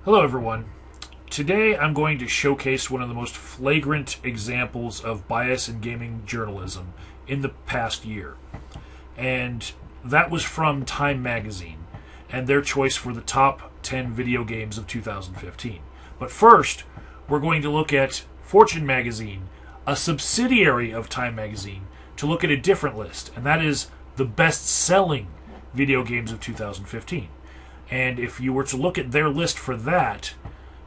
Hello, everyone. Today I'm going to showcase one of the most flagrant examples of bias in gaming journalism in the past year. And that was from Time Magazine and their choice for the top 10 video games of 2015. But first, we're going to look at Fortune Magazine, a subsidiary of Time Magazine, to look at a different list, and that is the best-selling video games of 2015. And if you were to look at their list for that,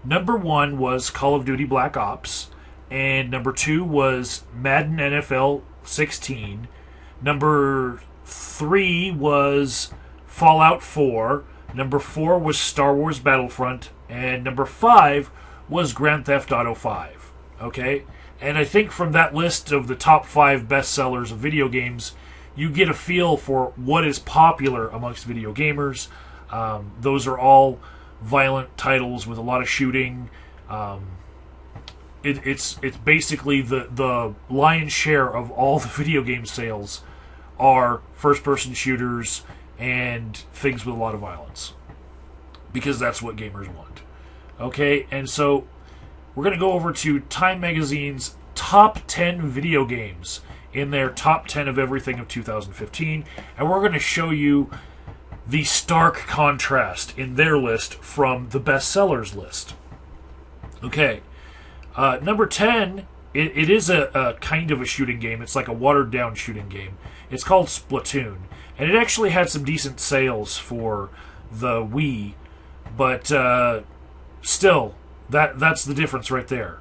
number one was Call of Duty Black Ops, and number two was Madden NFL 16. Number three was Fallout 4. Number four was Star Wars Battlefront, and number five was Grand Theft Auto 5. Okay? And I think from that list of the top five bestsellers of video games, you get a feel for what is popular amongst video gamers. Those are all violent titles with a lot of shooting. It's basically the lion's share of all the video game sales are first-person shooters and things with a lot of violence, because that's what gamers want. Okay, and so we're going to go over to Time Magazine's top 10 video games in their top 10 of everything of 2015, and we're going to show you the stark contrast in their list from the bestsellers list. Okay, number 10, it is a kind of a shooting game. It's like a watered-down shooting game. It's called Splatoon, and it actually had some decent sales for the Wii, but still, that's the difference right there.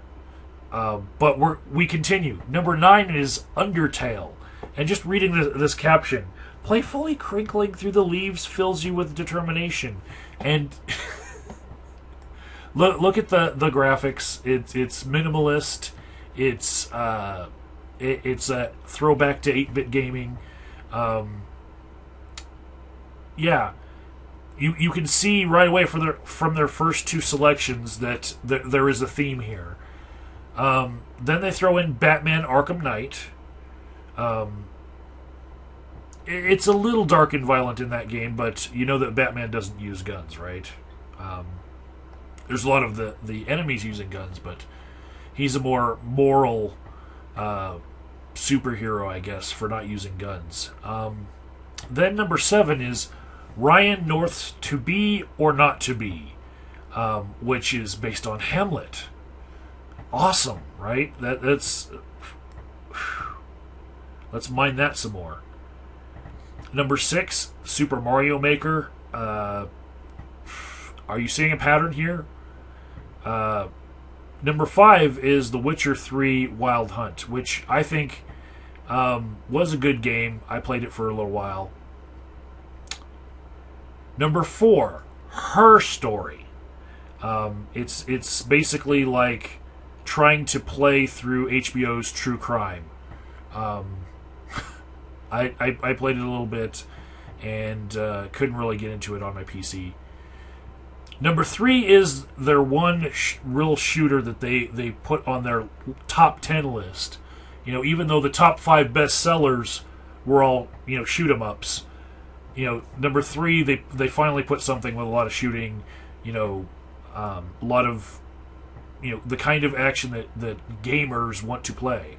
But we continue. Number 9 is Undertale, and just reading this caption, playfully crinkling through the leaves fills you with determination. And look at the graphics. It's minimalist. It's a throwback to 8-bit gaming. Yeah, you can see right away from their first two selections that there is a theme here. Then they throw in Batman Arkham Knight. It's a little dark and violent in that game, but you know that Batman doesn't use guns, right? There's a lot of the enemies using guns, but he's a more moral superhero, I guess, for not using guns. Then number 7 is Ryan North's To Be or Not to Be, which is based on Hamlet. Awesome, right? That's let's mine that some more. Number 6, Super Mario Maker. Are you seeing a pattern here? Number 5 is The Witcher 3 Wild Hunt, which I think was a good game. I played it for a little while. Number 4, Her Story. It's basically like trying to play through HBO's True Crime. I played it a little bit and couldn't really get into it on my PC. Number 3 is their one real shooter that they put on their top 10 list. You know, even though the top 5 best sellers were all, shoot 'em ups. Number 3, they finally put something with a lot of shooting, a lot of, the kind of action that gamers want to play.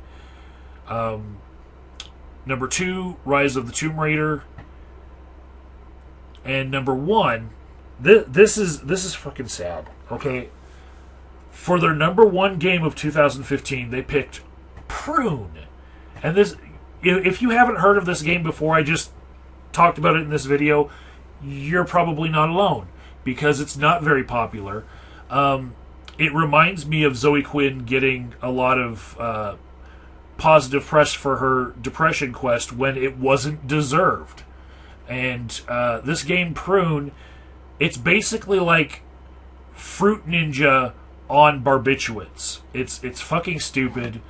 Number 2, Rise of the Tomb Raider. And number 1, this is fucking sad, okay? For their number 1 game of 2015, they picked Prune. And this, if you haven't heard of this game before, I just talked about it in this video, you're probably not alone, because it's not very popular. It reminds me of Zoe Quinn getting a lot of positive press for her depression quest when it wasn't deserved. And this game, Prune, it's basically like Fruit Ninja on barbiturates. It's fucking stupid.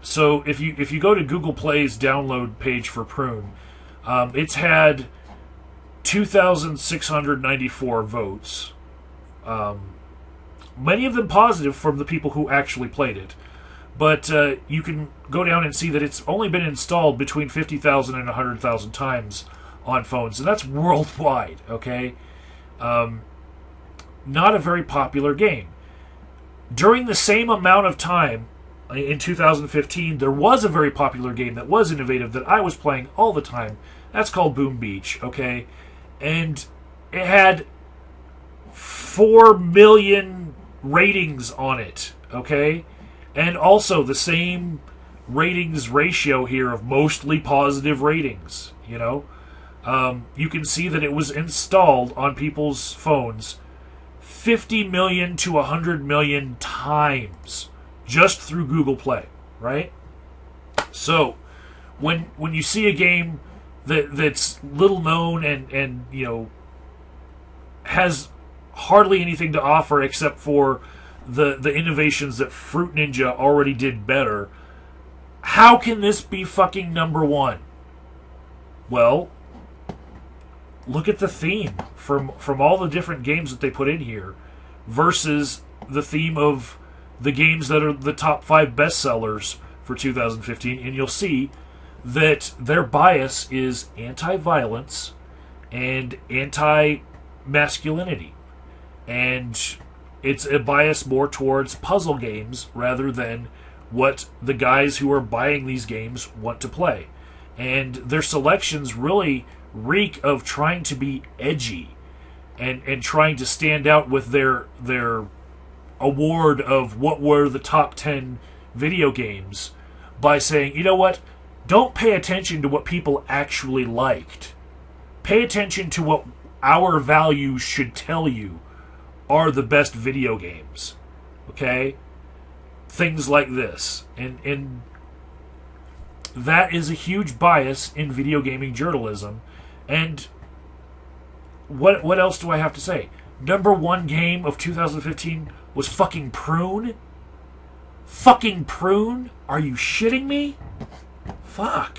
So if you go to Google Play's download page for Prune, it's had 2,694 votes. Many of them positive from the people who actually played it. But you can go down and see that it's only been installed between 50,000 and 100,000 times on phones, and that's worldwide, okay? not a very popular game. During the same amount of time in 2015, there was a very popular game that was innovative that I was playing all the time. That's called Boom Beach, okay? And it had 4 million ratings on it, okay? And also the same ratings ratio here of mostly positive ratings, you know? You can see that it was installed on people's phones 50 million to 100 million times just through Google Play, right? So, when you see a game that's little known and you know, has hardly anything to offer except for the innovations that Fruit Ninja already did better, how can this be fucking number one? Well, look at the theme from all the different games that they put in here versus the theme of the games that are the top 5 bestsellers for 2015, and you'll see that their bias is anti-violence and anti-masculinity. And it's a bias more towards puzzle games rather than what the guys who are buying these games want to play. And their selections really reek of trying to be edgy and trying to stand out with their award of what were the top 10 video games by saying, you know what, don't pay attention to what people actually liked. Pay attention to what our values should tell you are the best video games. Okay? Things like this. And that is a huge bias in video gaming journalism. And what else do I have to say? Number one game of 2015 was fucking Prune? Fucking Prune? Are you shitting me? Fuck.